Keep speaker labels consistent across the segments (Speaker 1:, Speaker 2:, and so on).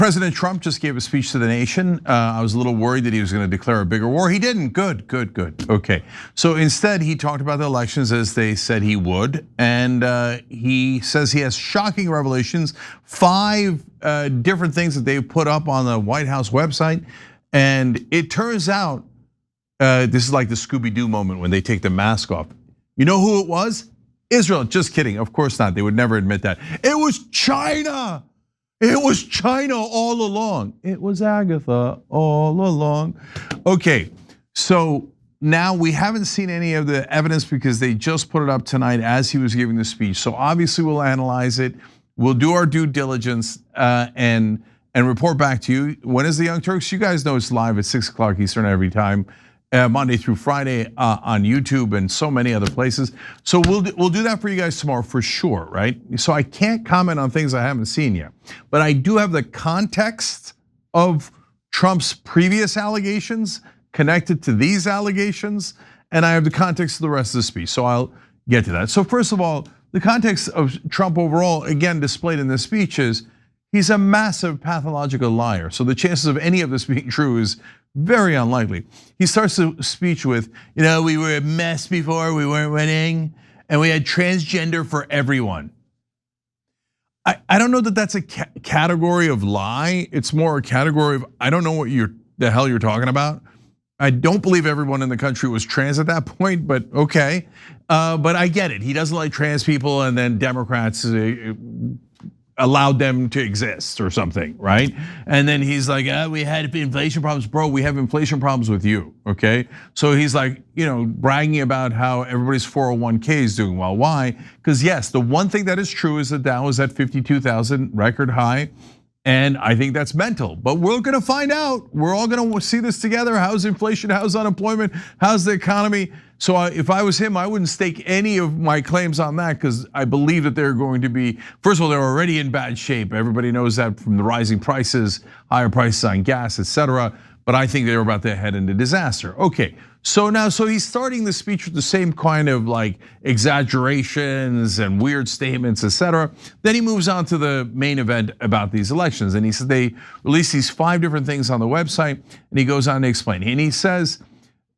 Speaker 1: President Trump just gave a speech to the nation. I was a little worried that he was going to declare a bigger war. He didn't. Good. Okay. So instead, he talked about the elections as they said he would. And he says he has shocking revelations, 5 different things that they've put up on the White House website. And it turns out, this is like the Scooby-Doo moment when they take the mask off. You know who it was? Israel. Just kidding. Of course not. They would never admit that. It was China. It was China all along. It was Agatha all along. Okay, so now we haven't seen any of the evidence because they just put it up tonight as he was giving the speech. So obviously we'll analyze it. We'll do our due diligence and report back to you. When is the Young Turks? You guys know it's live at 6 o'clock Eastern every time. Monday through Friday on YouTube and so many other places. So we'll do that for you guys tomorrow for sure, right? So I can't comment on things I haven't seen yet, but I do have the context of Trump's previous allegations connected to these allegations, and I have the context of the rest of the speech. So I'll get to that. So first of all, the context of Trump overall, again displayed in this speech, is he's a massive pathological liar. So the chances of any of this being true is very unlikely. He starts the speech with, we were a mess before, we weren't winning, and we had transgender for everyone. I don't know that that's a category of lie. It's more a category of, I don't know what the hell you're talking about. I don't believe everyone in the country was trans at that point, but okay. But I get it. He doesn't like trans people, and then Democrats allowed them to exist or something, right? And then he's like, we had inflation problems. Bro, we have inflation problems with you, okay? So he's like, bragging about how everybody's 401k is doing well. Why? Because yes, the one thing that is true is that Dow is at 52,000 record high. And I think that's mental, but we're gonna find out. We're all gonna see this together. How's inflation, how's unemployment, how's the economy? So if I was him, I wouldn't stake any of my claims on that because I believe that they're going to be, first of all, they're already in bad shape. Everybody knows that from the rising prices, higher prices on gas, etc. But I think they're about to head into disaster. Okay, so he's starting the speech with the same kind of like exaggerations and weird statements, etc. Then he moves on to the main event about these elections. And he said they released these 5 different things on the website, and he goes on to explain. And he says,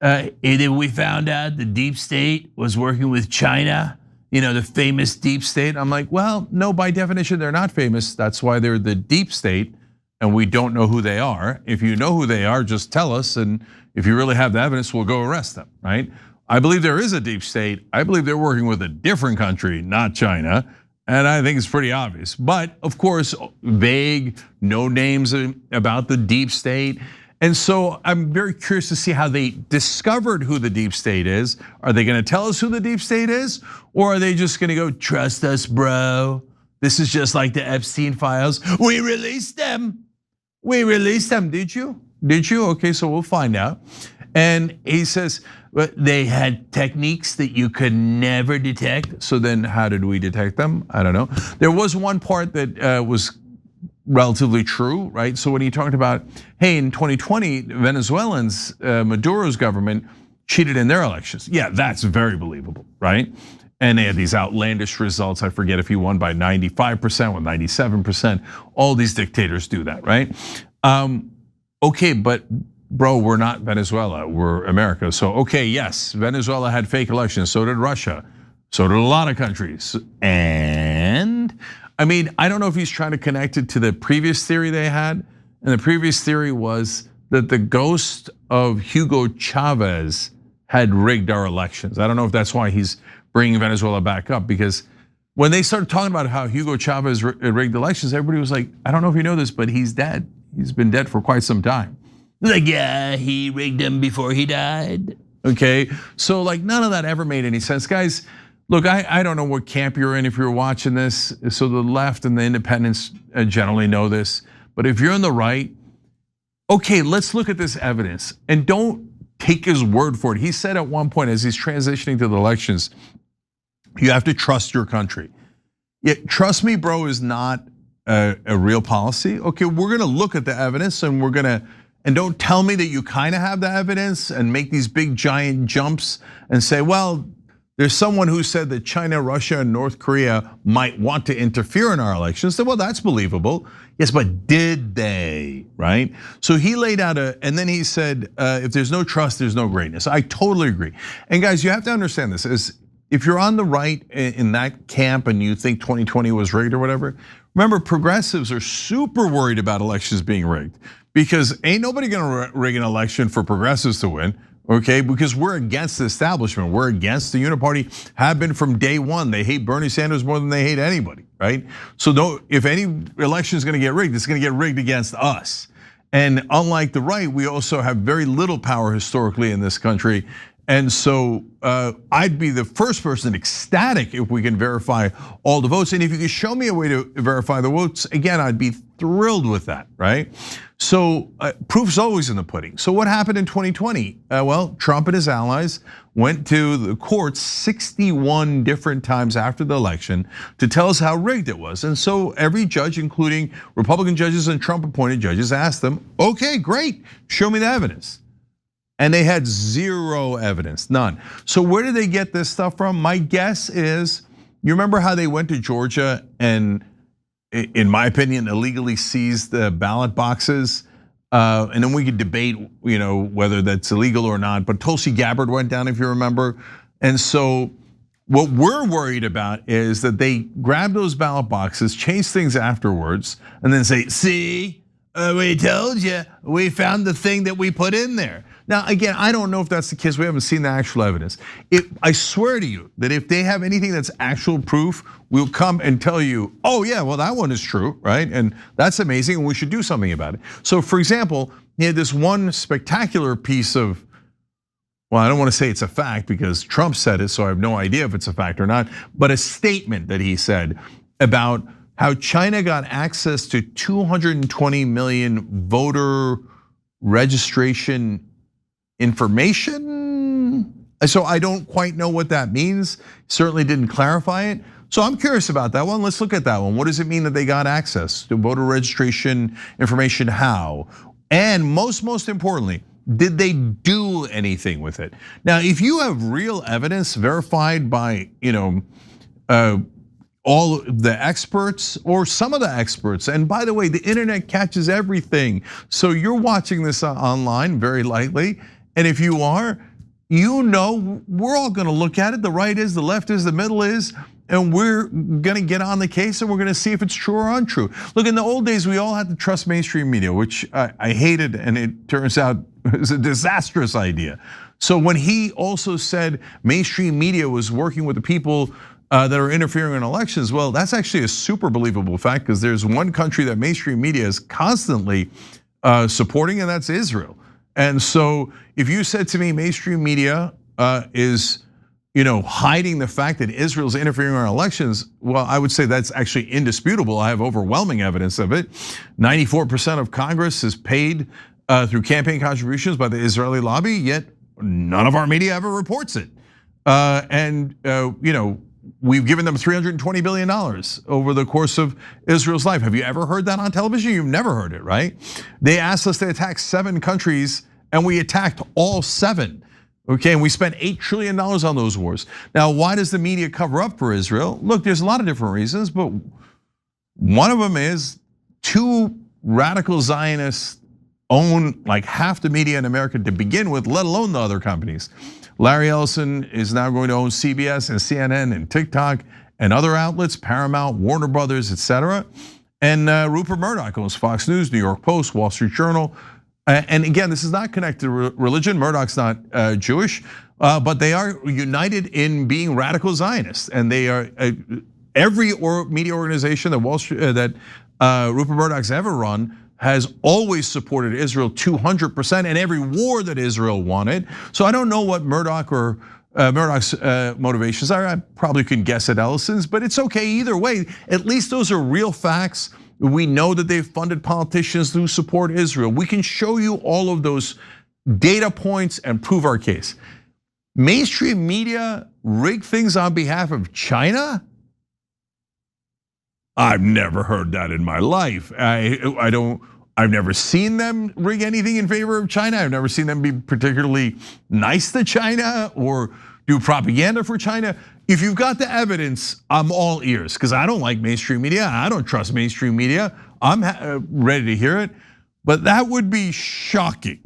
Speaker 1: we found out the deep state was working with China, the famous deep state. I'm like, well, no, by definition, they're not famous. That's why they're the deep state, and we don't know who they are. If you know who they are, just tell us, and if you really have the evidence, we'll go arrest them, right? I believe there is a deep state. I believe they're working with a different country, not China, and I think it's pretty obvious. But of course, vague, no names about the deep state. And so I'm very curious to see how they discovered who the deep state is. Are they gonna tell us who the deep state is? Or are they just gonna go, trust us, bro? This is just like the Epstein files. We released them. Did you? Okay, so we'll find out. And he says, they had techniques that you could never detect. So then how did we detect them? I don't know. There was one part that was relatively true, right? So when he talked about, hey, in 2020, Venezuelans, Maduro's government cheated in their elections. Yeah, that's very believable, right? And they had these outlandish results. I forget if he won by 95% or 97%. All these dictators do that, right? Okay, but bro, we're not Venezuela, we're America. So okay, yes, Venezuela had fake elections, so did Russia, so did a lot of countries. And I mean, I don't know if he's trying to connect it to the previous theory they had. And the previous theory was that the ghost of Hugo Chavez had rigged our elections. I don't know if that's why he's bringing Venezuela back up, because when they started talking about how Hugo Chavez rigged elections, everybody was like, I don't know if you know this, but he's dead. He's been dead for quite some time. Like, yeah, he rigged them before he died. Okay, so like none of that ever made any sense. Guys, look, I don't know what camp you're in if you're watching this. So the left and the independents generally know this. But if you're on the right, okay, let's look at this evidence and don't take his word for it. He said at one point as he's transitioning to the elections, you have to trust your country. Yeah, trust me, bro, is not a real policy. Okay, we're gonna look at the evidence and and don't tell me that you kind of have the evidence and make these big giant jumps and say, well, There's someone who said that China, Russia, and North Korea might want to interfere in our elections. Well, that's believable. Yes, but did they, right? So he laid out and then he said, if there's no trust, there's no greatness. I totally agree. And guys, you have to understand this, is if you're on the right in that camp and you think 2020 was rigged or whatever, remember progressives are super worried about elections being rigged because ain't nobody gonna rig an election for progressives to win. Okay, because we're against the establishment. We're against the uniparty, have been from day one. They hate Bernie Sanders more than they hate anybody, right? So if any election is gonna get rigged, it's gonna get rigged against us. And unlike the right, we also have very little power historically in this country. And so I'd be the first person ecstatic if we can verify all the votes. And if you could show me a way to verify the votes, again, I'd be thrilled with that, right? So proof's always in the pudding. So what happened in 2020? Well, Trump and his allies went to the courts 61 different times after the election to tell us how rigged it was. And so every judge, including Republican judges and Trump appointed judges, asked them, okay, great, show me the evidence. And they had zero evidence, none. So where did they get this stuff from? My guess is, you remember how they went to Georgia and, in my opinion, illegally seized the ballot boxes? And then we could debate, whether that's illegal or not. But Tulsi Gabbard went down, if you remember. And so what we're worried about is that they grab those ballot boxes, change things afterwards, and then say, see, we told you, we found the thing that we put in there. Now, again, I don't know if that's the case. We haven't seen the actual evidence. I swear to you that if they have anything that's actual proof, we'll come and tell you, oh yeah, well that one is true, right? And that's amazing and we should do something about it. So for example, he had this one spectacular piece of, well, I don't want to say it's a fact because Trump said it, so I have no idea if it's a fact or not, but a statement that he said about how China got access to 220 million voter registration information. So I don't quite know what that means. Certainly didn't clarify it. So I'm curious about that one. Let's look at that one. What does it mean that they got access to voter registration information? How? And most importantly, did they do anything with it? Now, if you have real evidence verified by, all the experts or some of the experts. And by the way, the internet catches everything. So you're watching this online very likely. And if you are, we're all gonna look at it. The right is, the left is, the middle is, and we're gonna get on the case and we're gonna see if it's true or untrue. Look, in the old days, we all had to trust mainstream media, which I hated, and it turns out is a disastrous idea. So when he also said mainstream media was working with the people that are interfering in elections, well, that's actually a super believable fact because there's one country that mainstream media is constantly supporting, and that's Israel. And so if you said to me mainstream media is hiding the fact that Israel's interfering in our elections, well, I would say that's actually indisputable. I have overwhelming evidence of it. 94% of Congress is paid through campaign contributions by the Israeli lobby, yet none of our media ever reports it. We've given them $320 billion over the course of Israel's life. Have you ever heard that on television? You've never heard it, right? They asked us to attack 7 countries and we attacked all 7. Okay, and we spent $8 trillion on those wars. Now, why does the media cover up for Israel? Look, there's a lot of different reasons, but one of them is 2 radical Zionists own like half the media in America to begin with, let alone the other companies. Larry Ellison is now going to own CBS and CNN and TikTok and other outlets, Paramount, Warner Brothers, etc. And Rupert Murdoch owns Fox News, New York Post, Wall Street Journal. And again, this is not connected to religion. Murdoch's not Jewish, but they are united in being radical Zionists. And they are every media organization that Rupert Murdoch's ever run has always supported Israel 200%, and every war that Israel wanted. So I don't know what Murdoch's motivations are. I probably could guess at Ellison's, but it's okay either way. At least those are real facts. We know that they've funded politicians who support Israel. We can show you all of those data points and prove our case. Mainstream media rig things on behalf of China? I've never heard that in my life. I've never seen them rig anything in favor of China. I've never seen them be particularly nice to China or do propaganda for China. If you've got the evidence, I'm all ears, because I don't like mainstream media. I don't trust mainstream media. I'm ready to hear it, but that would be shocking.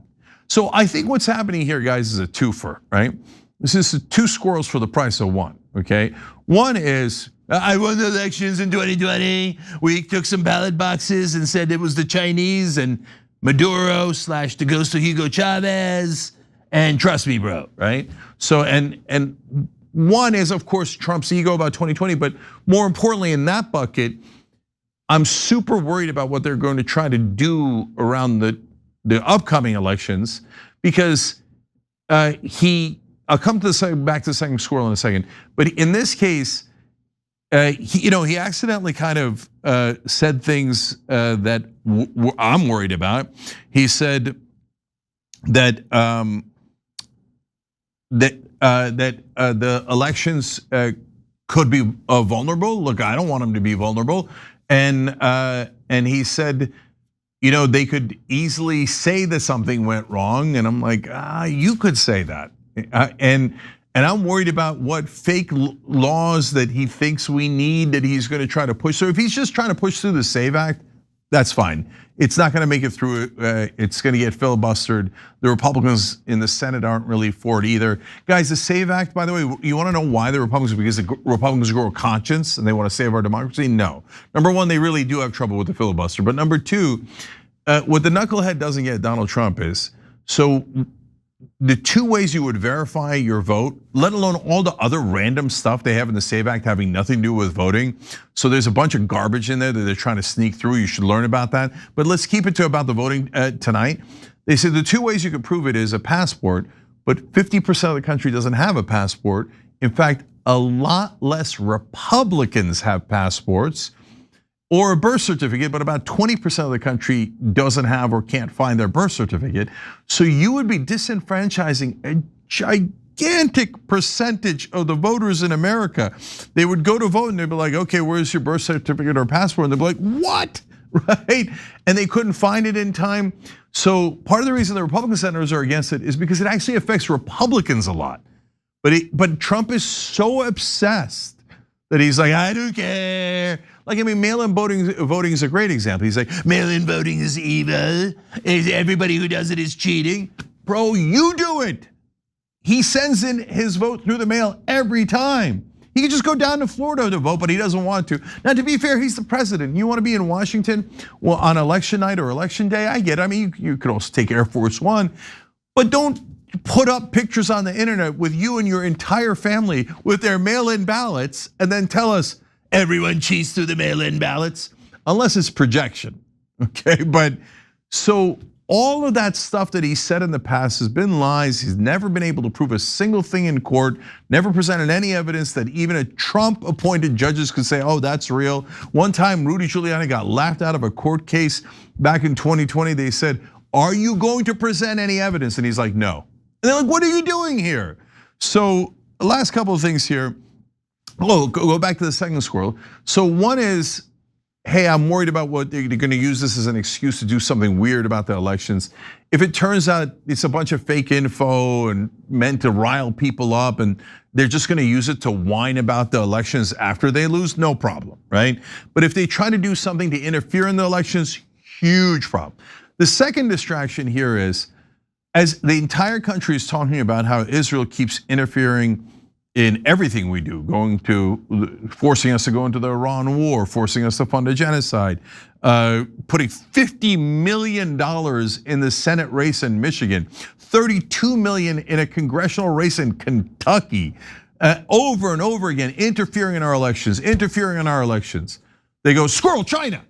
Speaker 1: So I think what's happening here, guys, is a twofer, right? This is two squirrels for the price of one, okay? One is, I won the elections in 2020. We took some ballot boxes and said it was the Chinese and Maduro / the ghost of Hugo Chavez, and trust me, bro, right? So, and one is, of course, Trump's ego about 2020, but more importantly in that bucket, I'm super worried about what they're going to try to do around the upcoming elections, because I'll come to back to the second squirrel in a second, but in this case, he accidentally kind of said things that I'm worried about. He said that the elections could be vulnerable. Look, I don't want them to be vulnerable, and he said, they could easily say that something went wrong, and I'm like, you could say that. And I'm worried about what fake laws that he thinks we need that he's going to try to push. So if he's just trying to push through the SAVE Act, that's fine. It's not going to make it through. It's going to get filibustered. The Republicans in the Senate aren't really for it either. Guys, the SAVE Act, by the way, you want to know why the Republicans? Because the Republicans grow a conscience and they want to save our democracy? No. Number one, they really do have trouble with the filibuster. But number two, what the knucklehead doesn't get, Donald Trump, is, so the two ways you would verify your vote, let alone all the other random stuff they have in the SAVE Act having nothing to do with voting. So there's a bunch of garbage in there that they're trying to sneak through. You should learn about that. But let's keep it to about the voting tonight. They said the two ways you can prove it is a passport, but 50% of the country doesn't have a passport. In fact, a lot less Republicans have passports or a birth certificate, but about 20% of the country doesn't have or can't find their birth certificate. So you would be disenfranchising a gigantic percentage of the voters in America. They would go to vote and they'd be like, okay, where's your birth certificate or passport? And they'd be like, what, right? And they couldn't find it in time. So part of the reason the Republican senators are against it is because it actually affects Republicans a lot. But Trump is so obsessed that he's like, I don't care. Like, I mean, mail-in voting is a great example. He's like, mail-in voting is evil. Everybody who does it is cheating. Bro, you do it. He sends in his vote through the mail every time. He could just go down to Florida to vote, but he doesn't want to. Now, to be fair, he's the president. You want to be in Washington, well, on election night or election day, I get it. I mean, you could also take Air Force One, but don't put up pictures on the internet with you and your entire family with their mail-in ballots and then tell us everyone cheats through the mail-in ballots, unless it's projection, okay? But so all of that stuff that he said in the past has been lies. He's never been able to prove a single thing in court, never presented any evidence that even a Trump-appointed judges could say, oh, that's real. One time, Rudy Giuliani got laughed out of a court case back in 2020. They said, are you going to present any evidence? And he's like, no. And they're like, what are you doing here? So the last couple of things here. Oh, go back to the second squirrel. So one is, hey, I'm worried about what they're going to use this as an excuse to do something weird about the elections. If it turns out it's a bunch of fake info and meant to rile people up and they're just going to use it to whine about the elections after they lose, no problem, right? But if they try to do something to interfere in the elections, huge problem. The second distraction here is, as the entire country is talking about how Israel keeps interfering in everything we do, forcing us to go into the Iran war, forcing us to fund a genocide, putting $50 million in the Senate race in Michigan, $32 million in a congressional race in Kentucky, over and over again, interfering in our elections, They go, squirrel, China.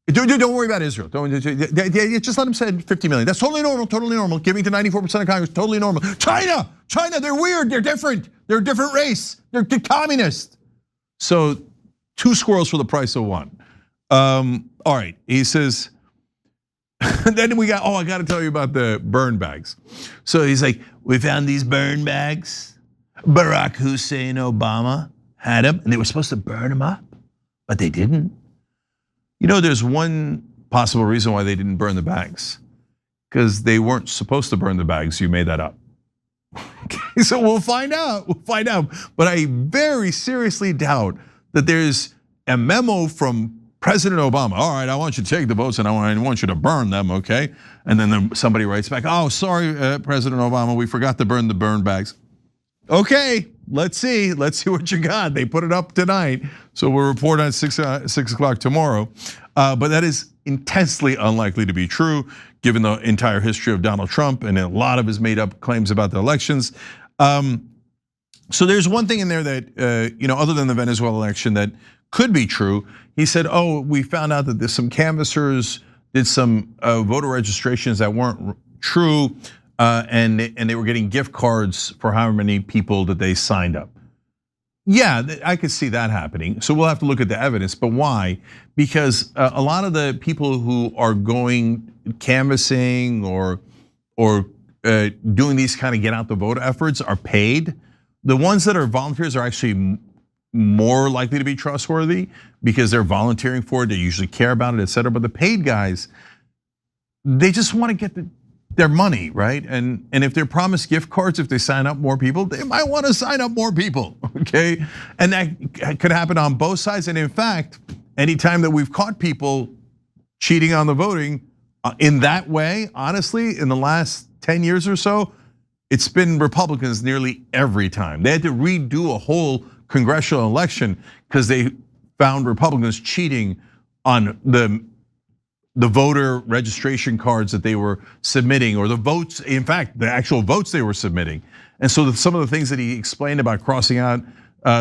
Speaker 1: Don't worry about Israel. Just let them say 50 million. That's totally normal. Giving to 94% of Congress, totally normal. China, they're weird, they're different. They're a different race, they're communist. So two squirrels for the price of one. All right, he says, then we got, I gotta tell you about the burn bags. So he's like, we found these burn bags. Barack Hussein Obama had them and they were supposed to burn them up, but they didn't. There's one possible reason why they didn't burn the bags, because they weren't supposed to burn the bags. You made that up. Okay, so we'll find out. We'll find out. But I very seriously doubt that there's a memo from President Obama. All right, I want you to take the votes and I want you to burn them, okay? And then somebody writes back, oh, sorry, President Obama, we forgot to burn the burn bags. Okay, let's see what you got. They put it up tonight, so we'll report on 6 o'clock tomorrow. But that is intensely unlikely to be true, given the entire history of Donald Trump and a lot of his made up claims about the elections. So there's one thing in there that, other than the Venezuela election that could be true. He said, oh, we found out that there's some canvassers did some voter registrations that weren't true, and they were getting gift cards for however many people that they signed up. Yeah, I could see that happening. So we'll have to look at the evidence, but why? Because a lot of the people who are going canvassing or doing these kind of get out the vote efforts are paid. The ones that are volunteers are actually more likely to be trustworthy because they're volunteering for it, they usually care about it, etc. But the paid guys, they just want to get their money, right? And if they're promised gift cards, if they sign up more people, they might want to sign up more people, okay? And that could happen on both sides. And in fact, anytime that we've caught people cheating on the voting in that way, honestly, in the last 10 years or so, it's been Republicans nearly every time. They had to redo a whole congressional election because they found Republicans cheating on the voter registration cards that they were submitting, or the votes, in fact, the actual votes they were submitting. And so some of the things that he explained about crossing out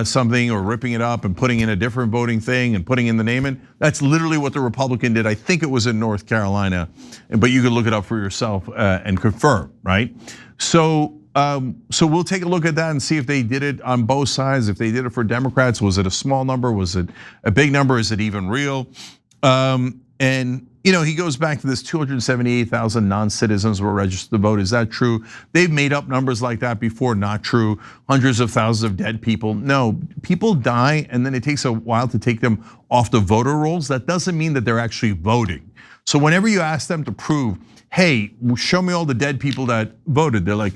Speaker 1: something or ripping it up and putting in a different voting thing and putting in the name in, that's literally what the Republican did. I think it was in North Carolina, but you could look it up for yourself and confirm, right? So we'll take a look at that and see if they did it on both sides. If they did it for Democrats, was it a small number? Was it a big number? Is it even real? And he goes back to this 278,000 non-citizens were registered to vote. Is that true? They've made up numbers like that before, not true. Hundreds of thousands of dead people. No, people die and then it takes a while to take them off the voter rolls. That doesn't mean that they're actually voting. So whenever you ask them to prove, hey, show me all the dead people that voted, they're like,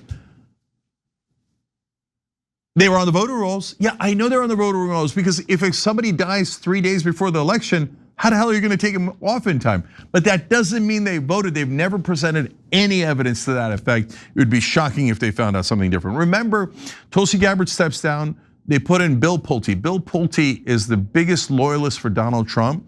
Speaker 1: they were on the voter rolls. Yeah, I know they're on the voter rolls because if somebody dies 3 days before the election, how the hell are you going to take them off in time? But that doesn't mean they voted. They've never presented any evidence to that effect. It would be shocking if they found out something different. Remember, Tulsi Gabbard steps down. They put in Bill Pulte. Bill Pulte is the biggest loyalist for Donald Trump.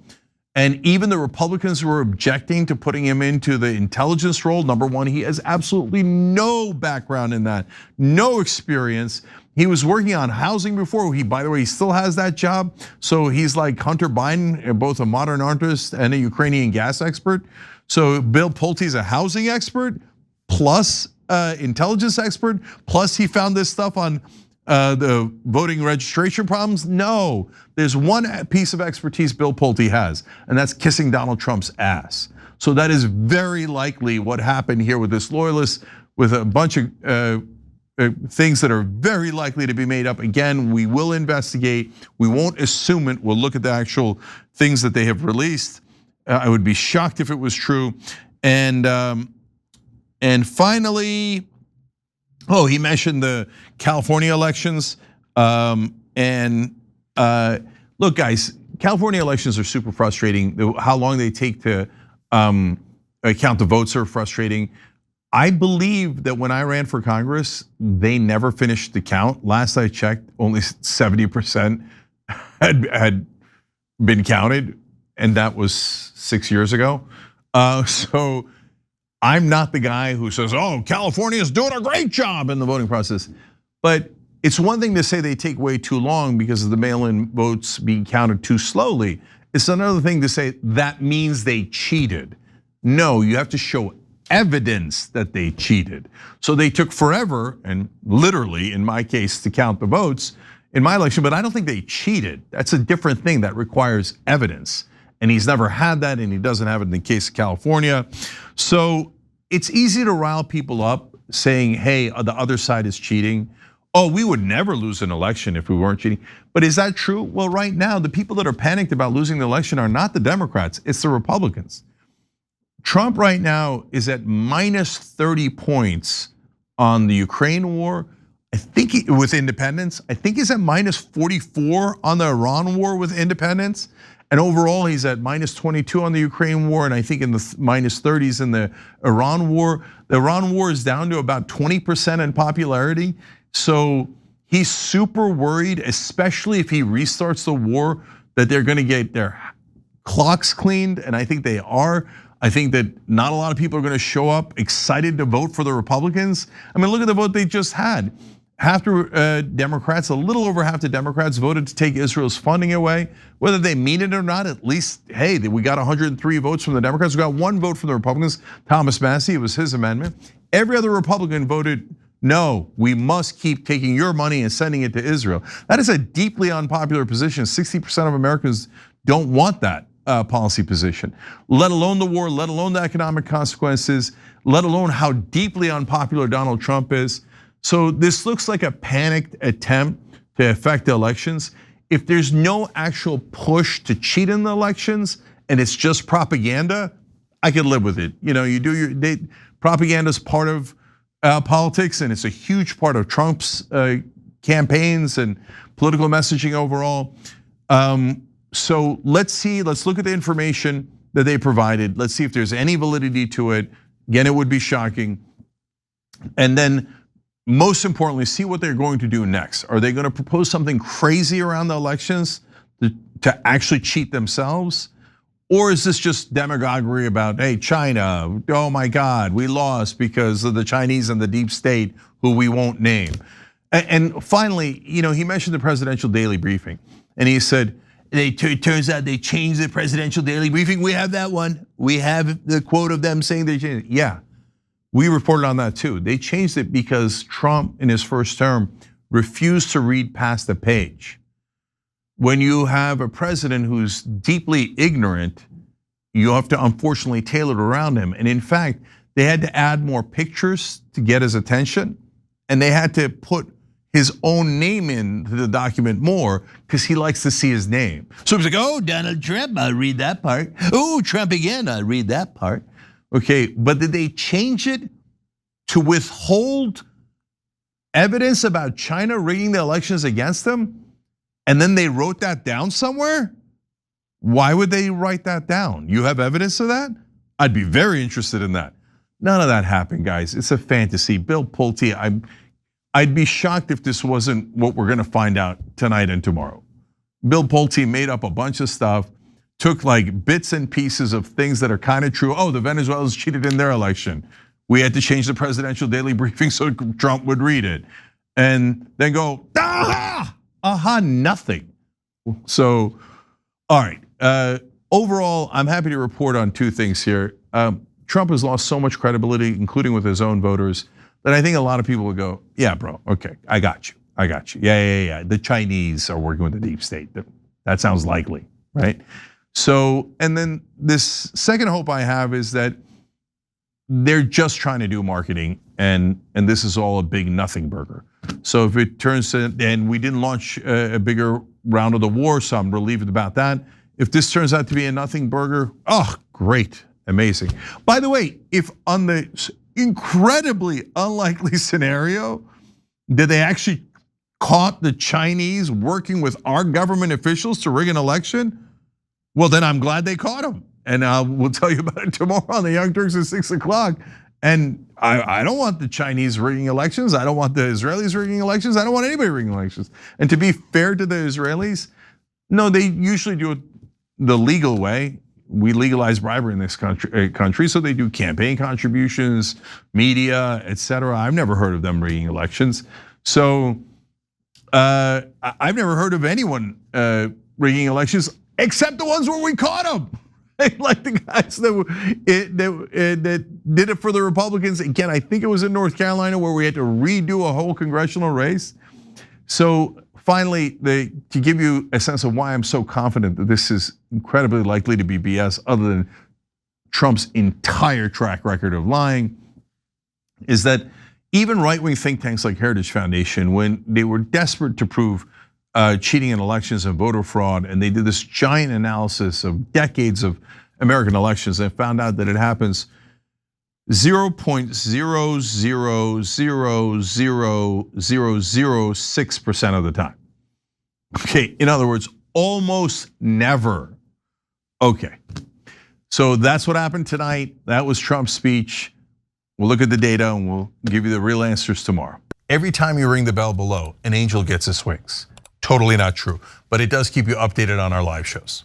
Speaker 1: And even the Republicans were objecting to putting him into the intelligence role. Number one, he has absolutely no background in that, no experience. He was working on housing before. By the way, he still has that job. So he's like Hunter Biden, both a modern artist and a Ukrainian gas expert. So Bill Pulte is a housing expert, plus intelligence expert, plus he found this stuff on the voting registration problems. No, there's one piece of expertise Bill Pulte has, and that's kissing Donald Trump's ass. So that is very likely what happened here with this loyalist, with a bunch of things that are very likely to be made up. Again, we will investigate. We won't assume it. We'll look at the actual things that they have released. I would be shocked if it was true. And finally, he mentioned the California elections. Look, guys, California elections are super frustrating. How long they take to count the votes are frustrating. I believe that when I ran for Congress, they never finished the count. Last I checked, only 70% had been counted, and that was 6 years ago. So I'm not the guy who says, oh, California is doing a great job in the voting process. But it's one thing to say they take way too long because of the mail-in votes being counted too slowly. It's another thing to say that means they cheated. No, you have to show evidence that they cheated. So they took forever, and literally in my case, to count the votes in my election, but I don't think they cheated. That's a different thing that requires evidence. And he's never had that, and he doesn't have it in the case of California. So it's easy to rile people up saying, hey, the other side is cheating. Oh, we would never lose an election if we weren't cheating. But is that true? Well, right now, the people that are panicked about losing the election are not the Democrats, it's the Republicans. Trump right now is at minus 30 points on the Ukraine war. I think with independence, I think he's at minus 44 on the Iran war with independence. And overall, he's at minus 22 on the Ukraine war, and I think in the minus 30s in the Iran war. The Iran war is down to about 20% in popularity. So he's super worried, especially if he restarts the war, that they're gonna get their clocks cleaned, and I think they are. I think that not a lot of people are gonna show up excited to vote for the Republicans. I mean, look at the vote they just had. Half the Democrats, a little over half the Democrats voted to take Israel's funding away. Whether they mean it or not, at least, hey, we got 103 votes from the Democrats. We got 1 vote from the Republicans, Thomas Massie, it was his amendment. Every other Republican voted, no, we must keep taking your money and sending it to Israel. That is a deeply unpopular position. 60% of Americans don't want that policy position, let alone the war, let alone the economic consequences, let alone how deeply unpopular Donald Trump is. So this looks like a panicked attempt to affect the elections. If there's no actual push to cheat in the elections and it's just propaganda, I could live with it. You do your propaganda is part of politics, and it's a huge part of Trump's campaigns and political messaging overall. So let's look at the information that they provided. Let's see if there's any validity to it. Again, it would be shocking. And then, most importantly, see what they're going to do next. Are they going to propose something crazy around the elections to actually cheat themselves? Or is this just demagoguery about, hey, China, oh my God, we lost because of the Chinese and the deep state who we won't name? And finally, he mentioned the presidential daily briefing, and he said, it turns out they changed the presidential daily briefing. We have that one. We have the quote of them saying they changed it. Yeah. We reported on that too. They changed it because Trump, in his first term, refused to read past the page. When you have a president who's deeply ignorant, you have to unfortunately tailor it around him. And in fact, they had to add more pictures to get his attention, and they had to put his own name into the document more because he likes to see his name. So he's like, oh, Donald Trump, I'll read that part. Oh, Trump again, I'll read that part. Okay, but did they change it to withhold evidence about China rigging the elections against them? And then they wrote that down somewhere? Why would they write that down? You have evidence of that? I'd be very interested in that. None of that happened, guys. It's a fantasy. Bill Pulte, I'd be shocked if this wasn't what we're gonna find out tonight and tomorrow. Bill Pulte made up a bunch of stuff, took like bits and pieces of things that are kind of true. Oh, the Venezuelans cheated in their election. We had to change the presidential daily briefing so Trump would read it. And then go, nothing. So, all right, overall, I'm happy to report on 2 things here. Trump has lost so much credibility, including with his own voters, that I think a lot of people will go, yeah, bro, okay, I got you. Yeah. The Chinese are working with the deep state. That sounds likely, right? So, and then this second hope I have is that they're just trying to do marketing, and this is all a big nothing burger. So if it turns to, and we didn't launch a bigger round of the war, so I'm relieved about that. If this turns out to be a nothing burger, oh, great, amazing. By the way, if on the incredibly unlikely scenario that they actually caught the Chinese working with our government officials to rig an election, well, then I'm glad they caught him. And we'll tell you about it tomorrow on the Young Turks at 6 o'clock. And I don't want the Chinese rigging elections. I don't want the Israelis rigging elections. I don't want anybody rigging elections. And to be fair to the Israelis, no, they usually do it the legal way. We legalize bribery in this country, so they do campaign contributions, media, etc. I've never heard of them rigging elections. So I've never heard of anyone rigging elections except the ones where we caught them. Like the guys that did it for the Republicans. Again, I think it was in North Carolina where we had to redo a whole congressional race. So finally, to give you a sense of why I'm so confident that this is incredibly likely to be BS, other than Trump's entire track record of lying, is that even right-wing think tanks like Heritage Foundation, when they were desperate to prove cheating in elections and voter fraud, and they did this giant analysis of decades of American elections and found out that it happens 0.0000006% of the time. Okay, in other words, almost never. Okay, so that's what happened tonight. That was Trump's speech. We'll look at the data and we'll give you the real answers tomorrow. Every time you ring the bell below, an angel gets his wings. Totally not true, but it does keep you updated on our live shows.